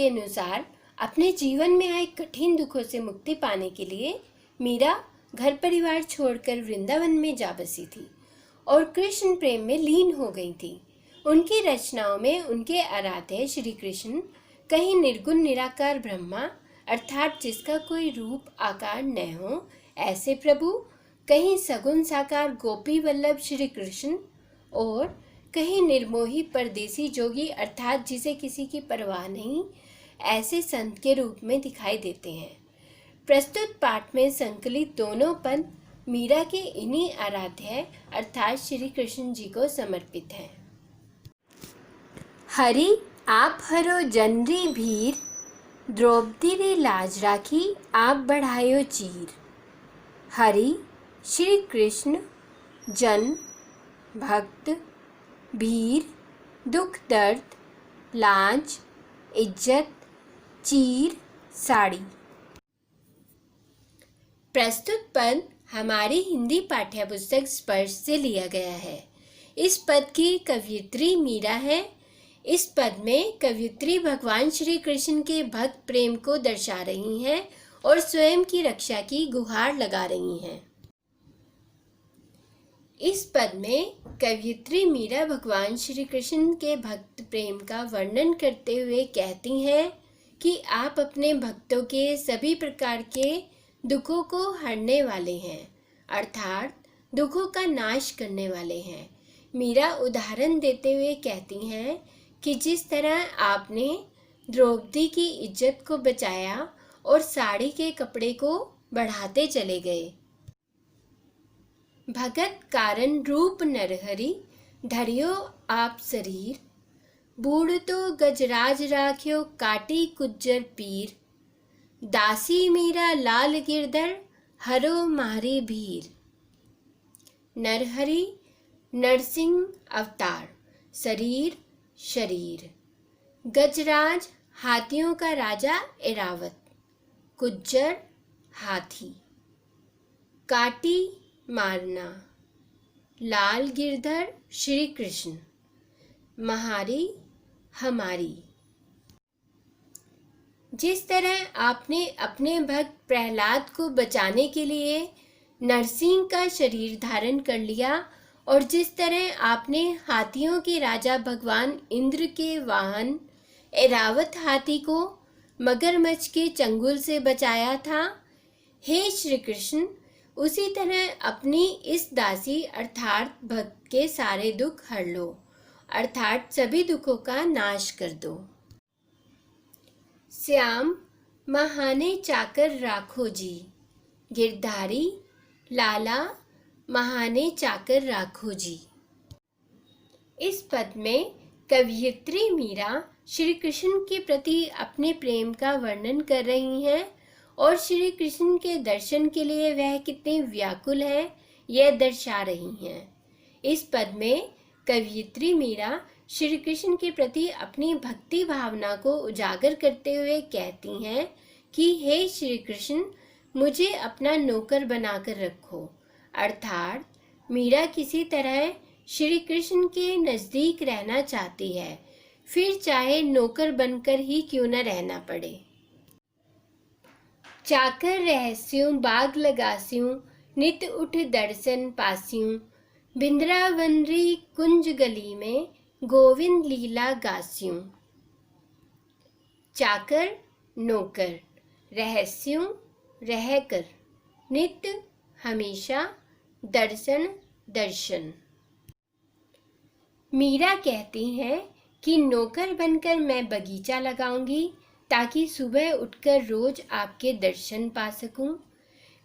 अनुसार अपने जीवन में आए कठिन दुखों से मुक्ति पाने के लिए मीरा घर परिवार छोड़कर वृंदावन में जा बसी थी और कृष्ण प्रेम में लीन हो गई थी। उनकी रचनाओं में उनके आराध्य श्री कृष्ण कहीं निर्गुण निराकार ब्रह्मा अर्थात जिसका कोई रूप आकार न हो ऐसे प्रभु, कहीं सगुण साकार गोपी वल्लभ श्री कृष्ण और कहीं निर्मोही परदेसी जोगी अर्थात जिसे किसी की परवाह नहीं ऐसे संत के रूप में दिखाई देते हैं। प्रस्तुत पाठ में संकलित दोनों पद मीरा के इन्हीं आराध्य अर्थात श्री कृष्ण जी को समर्पित हैं। हरि आप हरो जनरी भीर, द्रौपदी रे लाज राखी आप बढ़ायो चीर। हरि श्री कृष्ण जन भक्त भीर, दुख दर्द लाज इज्जत चीर साड़ी। प्रस्तुत पद हमारी हिंदी पाठ्य पुस्तक स्पर्श से लिया गया है। इस पद की कवयित्री मीरा है। इस पद में कवयित्री भगवान श्री कृष्ण के भक्त प्रेम को दर्शा रही हैं और स्वयं की रक्षा की गुहार लगा रही हैं। इस पद में कवयित्री मीरा भगवान श्री कृष्ण के भक्त प्रेम का वर्णन करते हुए कहती हैं कि आप अपने भक्तों के सभी प्रकार के दुखों को हरने वाले हैं अर्थात दुखों का नाश करने वाले हैं। मीरा उदाहरण देते हुए कहती हैं कि जिस तरह आपने द्रौपदी की इज्जत को बचाया और साड़ी के कपड़े को बढ़ाते चले गए। भगत कारण रूप नरहरि, धरियो आप शरीर, बूढ़ तो गजराज राख्यो काटी कुज्जर पीर। दासी मीरा लाल गिरधर, हरो मारी भीर। नरहरि नरसिंह अवतार, शरीर शरीर। गजराज हाथियों का राजा एरावत, कुज्जर हाथी। काटी मारना, लाल गिरधर श्री कृष्ण, महारी हमारी। जिस तरह आपने अपने भक्त प्रहलाद को बचाने के लिए नरसिंह का शरीर धारण कर लिया और जिस तरह आपने हाथियों के राजा भगवान इंद्र के वाहन एरावत हाथी को मगरमच्छ के चंगुल से बचाया था, हे श्री कृष्ण उसी तरह अपनी इस दासी अर्थात भक्त के सारे दुख हर लो अर्थात सभी दुखों का नाश कर दो। श्याम महाने चाकर राखो जी, गिरधारी लाला महाने चाकर राखो जी। इस पद में कवयित्री मीरा श्री कृष्ण के प्रति अपने प्रेम का वर्णन कर रही हैं और श्री कृष्ण के दर्शन के लिए वह कितने व्याकुल है यह दर्शा रही हैं। इस पद में कवयित्री मीरा श्री कृष्ण के प्रति अपनी भक्ति भावना को उजागर करते हुए कहती हैं कि हे श्री कृष्ण मुझे अपना नौकर बनाकर रखो अर्थात मीरा किसी तरह श्री कृष्ण के नज़दीक रहना चाहती है, फिर चाहे नौकर बनकर ही क्यों न रहना पड़े। चाकर रहस्यों बाग लगास्यूं, नित उठ दर्शन पास्यूं। बिंद्रावनरी कुंज गली में गोविंद लीला गास्यूं। चाकर नौकर, रहस्यों रहकर, नित हमेशा, दर्शन दर्शन। मीरा कहती हैं कि नौकर बनकर मैं बगीचा लगाऊंगी ताकि सुबह उठकर रोज आपके दर्शन पा सकूं।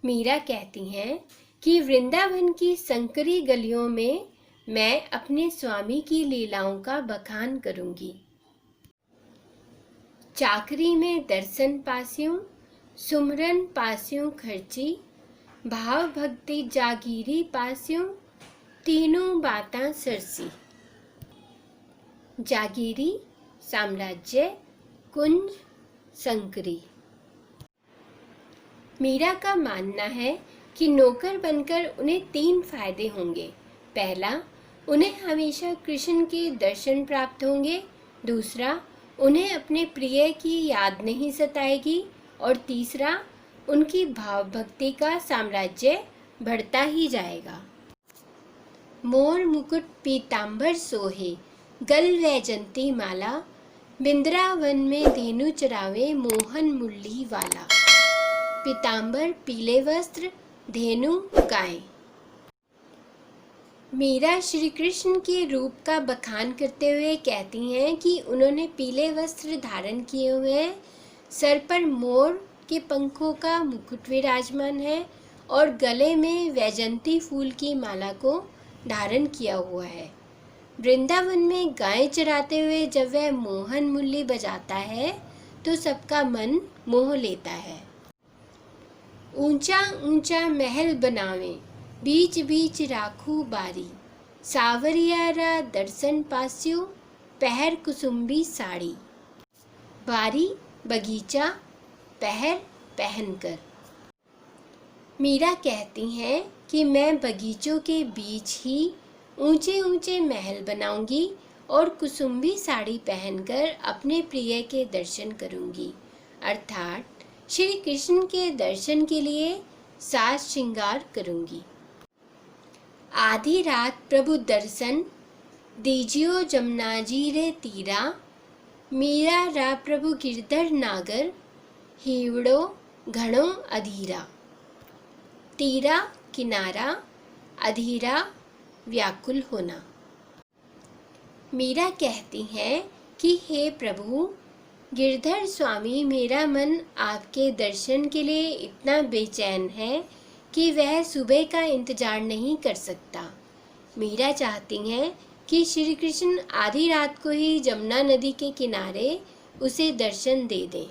मीरा कहती हैं कि वृंदावन की संकरी गलियों में मैं अपने स्वामी की लीलाओं का बखान करूंगी। चाकरी में दर्शन पास्यूं, सुमरन पास्यूं खर्ची। भाव भक्ति जागीरी पास्यूं, तीनों बातां सरसी। जागीरी साम्राज्य, कुंज संकरी। मीरा का मानना है कि नौकर बनकर उन्हें 3 फायदे होंगे। पहला, उन्हें हमेशा कृष्ण के दर्शन प्राप्त होंगे। दूसरा, उन्हें अपने प्रिय की याद नहीं सताएगी। और तीसरा, उनकी भाव भक्ति का साम्राज्य बढ़ता ही जाएगा। मोर मुकुट पीतांबर सोहे, गल वैजंती माला, बिंद्रावन में धेनु चरावे मोहन मुरली वाला। पीतांबर पीले वस्त्र, धेनु गाय। मीरा श्री कृष्ण के रूप का बखान करते हुए कहती हैं कि उन्होंने पीले वस्त्र धारण किए हुए हैं, सर पर मोर के पंखों का मुकुट विराजमान है और गले में वैजंती फूल की माला को धारण किया हुआ है। वृंदावन में गाय चराते हुए जब वह मोहन मुरली बजाता है तो सबका मन मोह लेता है। ऊंचा ऊंचा महल बनावे, बीच बीच राखू बारी, सावरियारा दर्शन पास्यो, पहर कुसुम्बी साड़ी। बारी बगीचा, पहर पहनकर। मीरा कहती हैं कि मैं बगीचों के बीच ही ऊंचे ऊंचे महल बनाऊंगी और कुसुम्बी साड़ी पहनकर अपने प्रिय के दर्शन करूंगी, अर्थात श्री कृष्ण के दर्शन के लिए साज श्रृंगार करूंगी। आधी रात प्रभु दर्शन दीजियो जमुना जी रे तीरा, मीरा रा प्रभु गिरधर नागर, हीवड़ो घणो अधीरा। तीरा किनारा, अधीरा व्याकुल होना। मीरा कहती हैं कि हे प्रभु गिरधर स्वामी, मेरा मन आपके दर्शन के लिए इतना बेचैन है कि वह सुबह का इंतजार नहीं कर सकता। मीरा चाहती हैं कि श्री कृष्ण आधी रात को ही जमुना नदी के किनारे उसे दर्शन दे दें।